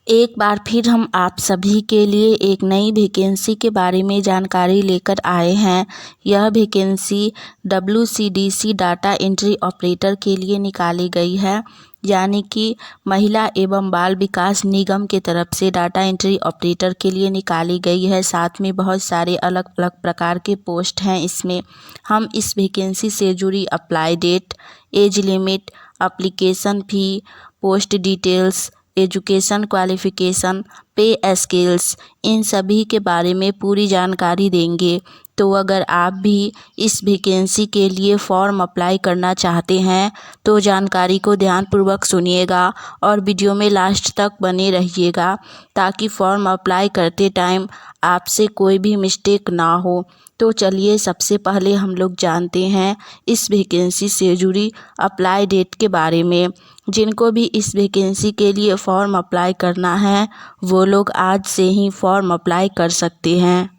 एक बार फिर हम आप सभी के लिए एक नई वैकेंसी के बारे में जानकारी लेकर आए हैं। यह vacancy WCDC data entry operator के लिए निकाली गई है, यानी कि महिला एवं बाल विकास निगम की तरफ से डाटा एंट्री ऑपरेटर के लिए निकाली गई है। साथ में बहुत सारे अलग अलग प्रकार के पोस्ट हैं। इसमें हम इस वैकेंसी से जुड़ी apply date, age limit, application fee, post details, education qualification, pay scales, इन सभी के बारे में पूरी जानकारी देंगे। तो अगर आप भी इस वैकेंसी के लिए फॉर्म अप्लाई करना चाहते हैं तो जानकारी को ध्यानपूर्वक सुनिएगा और वीडियो में लास्ट तक बने रहिएगा, ताकि फॉर्म अप्लाई करते टाइम आपसे कोई भी मिस्टेक ना हो। तो चलिए सबसे पहले हम लोग जानते हैं इस वैकेंसी से जुड़ी अप्लाई डेट के बारे में। जिनको भी इस वैकेंसी के लिए फॉर्म अप्लाई करना है वो लोग आज से ही फॉर्म अप्लाई कर सकते हैं।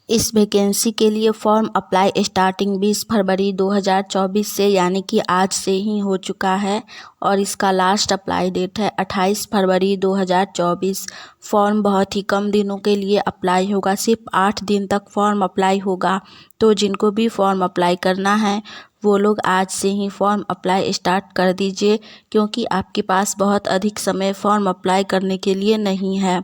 इस वैकेंसी के लिए फॉर्म अप्लाई स्टार्टिंग 20 फरवरी 2024 से, यानी कि आज से ही हो चुका है और इसका लास्ट अप्लाई डेट है 28 फरवरी 2024। फॉर्म बहुत ही कम दिनों के लिए अप्लाई होगा, सिर्फ 8 दिन तक फॉर्म अप्लाई होगा। तो जिनको भी फॉर्म अप्लाई करना है वो लोग आज से ही फॉर्म अप्लाई स्टार्ट कर दीजिए, क्योंकि आपके पास बहुत अधिक समय फॉर्म अप्लाई करने के लिए नहीं है।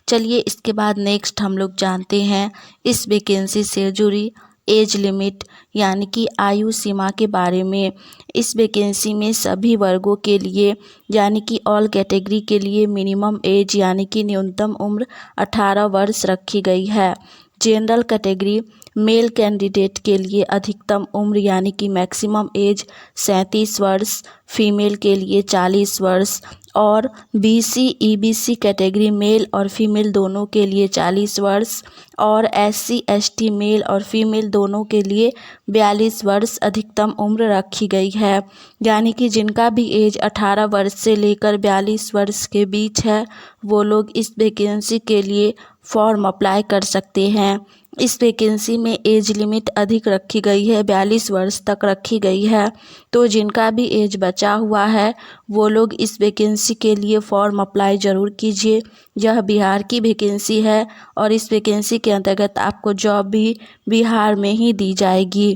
चलिए इसके बाद नेक्स्ट हम लोग जानते हैं इस वैकेंसी से जुड़ी एज लिमिट, यानी कि आयु सीमा के बारे में। इस वैकेंसी में सभी वर्गों के लिए, यानी कि ऑल कैटेगरी के लिए मिनिमम एज, यानी कि न्यूनतम उम्र 18 वर्ष रखी गई है। जनरल कैटेगरी मेल कैंडिडेट के लिए अधिकतम उम्र, यानी कि मैक्सिमम एज 37 वर्ष, फीमेल के लिए 40 वर्ष और BC EBC कैटेगरी मेल और फीमेल दोनों के लिए 40 वर्ष और SC ST मेल और फीमेल दोनों के लिए 42 वर्ष अधिकतम उम्र रखी गई है। यानी कि जिनका भी एज 18 वर्ष से लेकर 42 वर्ष के बीच है वो लोग इस वैकेंसी के लिए फॉर्म अप्लाई कर सकते हैं। इस वैकेंसी में एज लिमिट अधिक रखी गई है, 42 वर्ष तक रखी गई है। तो जिनका भी एज बचा हुआ है वो लोग इस वैकेंसी के लिए फॉर्म अप्लाई ज़रूर कीजिए। यह बिहार की वैकेंसी है और इस वैकेंसी के अंतर्गत आपको जॉब भी बिहार में ही दी जाएगी।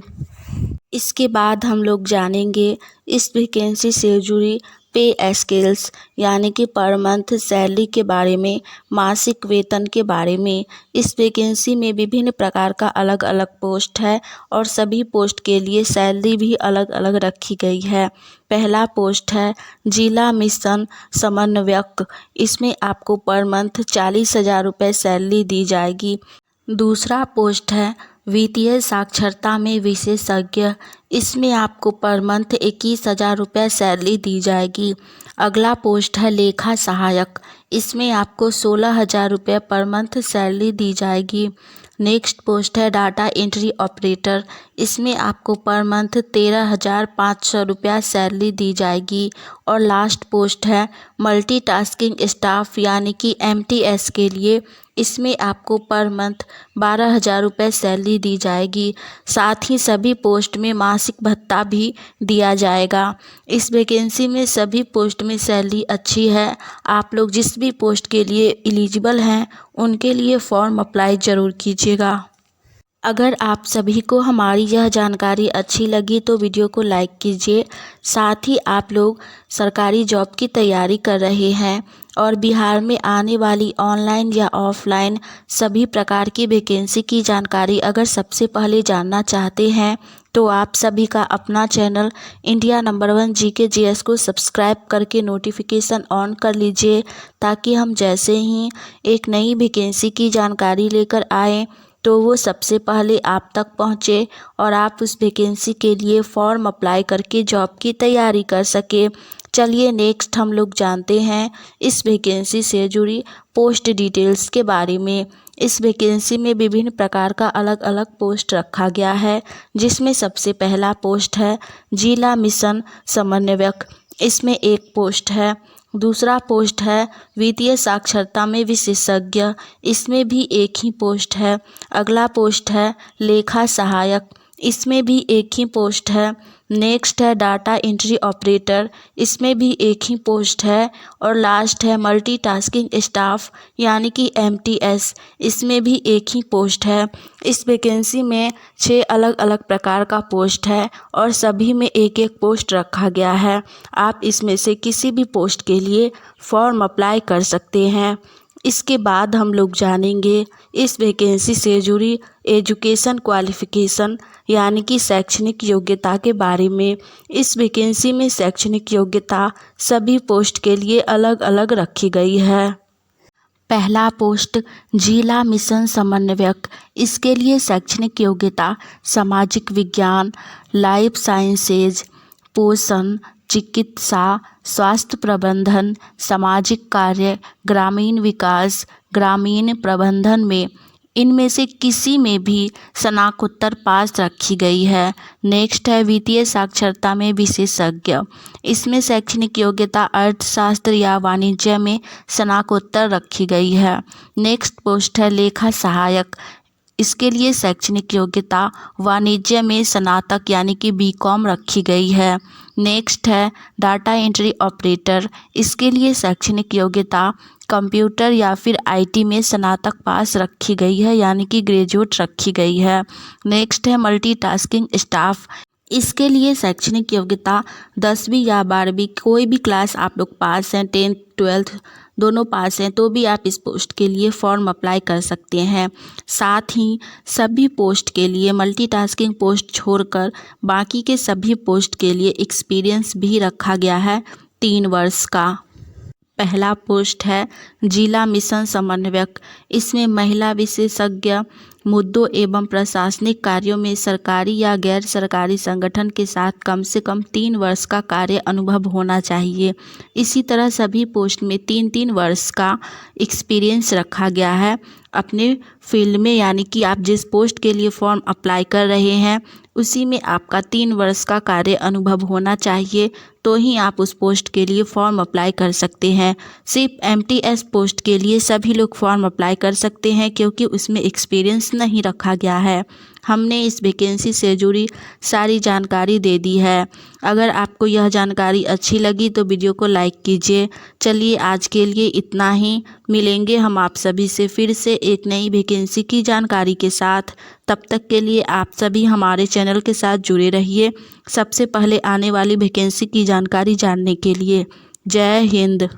इसके बाद हम लोग जानेंगे इस वैकेंसी से जुड़ी पे स्केल्स, यानी कि पर मंथ सैलरी के बारे में, मासिक वेतन के बारे में। इस वैकेंसी में विभिन्न प्रकार का अलग अलग पोस्ट है और सभी पोस्ट के लिए सैलरी भी अलग अलग रखी गई है। पहला पोस्ट है जिला मिशन समन्वयक। इसमें आपको पर मंथ 40,000 रुपये सैलरी दी जाएगी। दूसरा पोस्ट है वित्तीय साक्षरता में विशेषज्ञ। इसमें आपको पर मंथ 21,000 रुपये सैलरी दी जाएगी। अगला पोस्ट है लेखा सहायक। इसमें आपको 16,000 रुपये पर मंथ सैलरी दी जाएगी। नेक्स्ट पोस्ट है डाटा एंट्री ऑपरेटर। इसमें आपको पर मंथ 13,500 रुपया सैलरी दी जाएगी। और लास्ट पोस्ट है मल्टीटास्किंग स्टाफ, यानी कि MTS के लिए। इसमें आपको पर मंथ 12,000 रुपये सैलरी दी जाएगी। साथ ही सभी पोस्ट में मासिक भत्ता भी दिया जाएगा। इस वैकेंसी में सभी पोस्ट में सैलरी अच्छी है। आप लोग जिस भी पोस्ट के लिए एलिजिबल हैं उनके लिए फॉर्म अप्लाई ज़रूर कीजिएगा। अगर आप सभी को हमारी यह जानकारी अच्छी लगी तो वीडियो को लाइक कीजिए। साथ ही आप लोग सरकारी जॉब की तैयारी कर रहे हैं और बिहार में आने वाली ऑनलाइन या ऑफलाइन सभी प्रकार की वैकेंसी की जानकारी अगर सबसे पहले जानना चाहते हैं तो आप सभी का अपना channel India number 1 GK GS को सब्सक्राइब करके नोटिफिकेशन ऑन कर लीजिए, ताकि हम जैसे ही एक नई वैकेंसी की जानकारी लेकर आएँ तो वो सबसे पहले आप तक पहुँचे और आप उस वैकेंसी के लिए फॉर्म अप्लाई करके जॉब की तैयारी कर सके। चलिए नेक्स्ट हम लोग जानते हैं इस वैकेंसी से जुड़ी पोस्ट डिटेल्स के बारे में। इस वैकेंसी में विभिन्न प्रकार का अलग अलग पोस्ट रखा गया है, जिसमें सबसे पहला पोस्ट है जिला मिशन समन्वयक। इसमें एक पोस्ट है। दूसरा पोस्ट है वित्तीय साक्षरता में विशेषज्ञ। इसमें भी एक ही पोस्ट है। अगला पोस्ट है लेखा सहायक। इसमें भी एक ही पोस्ट है। नेक्स्ट है डाटा एंट्री ऑपरेटर, इसमें भी एक ही पोस्ट है। और लास्ट है मल्टीटास्किंग स्टाफ यानी कि MTS, इसमें भी एक ही पोस्ट है। इस वैकेंसी में 6 अलग अलग प्रकार का पोस्ट है और सभी में एक एक पोस्ट रखा गया है। आप इसमें से किसी भी पोस्ट के लिए फॉर्म अप्लाई कर सकते हैं। इसके बाद हम लोग जानेंगे इस वैकेंसी से जुड़ी एजुकेशन क्वालिफ़िकेशन यानी कि शैक्षणिक योग्यता के बारे में। इस वैकेंसी में शैक्षणिक योग्यता सभी पोस्ट के लिए अलग अलग रखी गई है। पहला पोस्ट जिला मिशन समन्वयक, इसके लिए शैक्षणिक योग्यता सामाजिक विज्ञान, लाइफ साइंसेज, पोषण, चिकित्सा, स्वास्थ्य प्रबंधन, सामाजिक कार्य, ग्रामीण विकास, ग्रामीण प्रबंधन में इनमें से किसी में भी स्नातकोत्तर पास रखी गई है। नेक्स्ट है वित्तीय साक्षरता में विशेषज्ञ, इसमें शैक्षणिक योग्यता अर्थशास्त्र या वाणिज्य में स्नातकोत्तर रखी गई है। नेक्स्ट पोस्ट है लेखा सहायक, इसके लिए शैक्षणिक योग्यता वाणिज्य में स्नातक यानी कि BCom रखी गई है। नेक्स्ट है डाटा एंट्री ऑपरेटर, इसके लिए शैक्षणिक योग्यता कंप्यूटर या फिर IT में स्नातक पास रखी गई है यानी कि ग्रेजुएट रखी गई है। नेक्स्ट है मल्टीटास्किंग स्टाफ, इसके लिए शैक्षणिक योग्यता 10वीं या 12वीं कोई भी क्लास आप लोग पास हैं, 10th 12th दोनों पास हैं तो भी आप इस पोस्ट के लिए फॉर्म अप्लाई कर सकते हैं। साथ ही सभी पोस्ट के लिए मल्टीटास्किंग पोस्ट छोड़कर बाकी के सभी पोस्ट के लिए एक्सपीरियंस भी रखा गया है 3 वर्ष का। पहला पोस्ट है जिला मिशन समन्वयक, इसमें महिला विशेषज्ञ मुद्दों एवं प्रशासनिक कार्यों में सरकारी या गैर सरकारी संगठन के साथ कम से कम 3 वर्ष का कार्य अनुभव होना चाहिए। इसी तरह सभी पोस्ट में 3-3 वर्ष का एक्सपीरियंस रखा गया है अपने फील्ड में, यानी कि आप जिस पोस्ट के लिए फॉर्म अप्लाई कर रहे हैं उसी में आपका 3 वर्ष का कार्य अनुभव होना चाहिए तो ही आप उस पोस्ट के लिए फॉर्म अप्लाई कर सकते हैं। सिर्फ MTS पोस्ट के लिए सभी लोग फॉर्म अप्लाई कर सकते हैं क्योंकि उसमें एक्सपीरियंस नहीं रखा गया है। हमने इस वैकेंसी से जुड़ी सारी जानकारी दे दी है। अगर आपको यह जानकारी अच्छी लगी तो वीडियो को लाइक कीजिए। चलिए आज के लिए इतना ही, मिलेंगे हम आप सभी से फिर से एक नई वैकेंसी की जानकारी के साथ। तब तक के लिए आप सभी हमारे चैनल के साथ जुड़े रहिए सबसे पहले आने वाली वैकेंसी की जानकारी जानने के लिए। जय हिंद।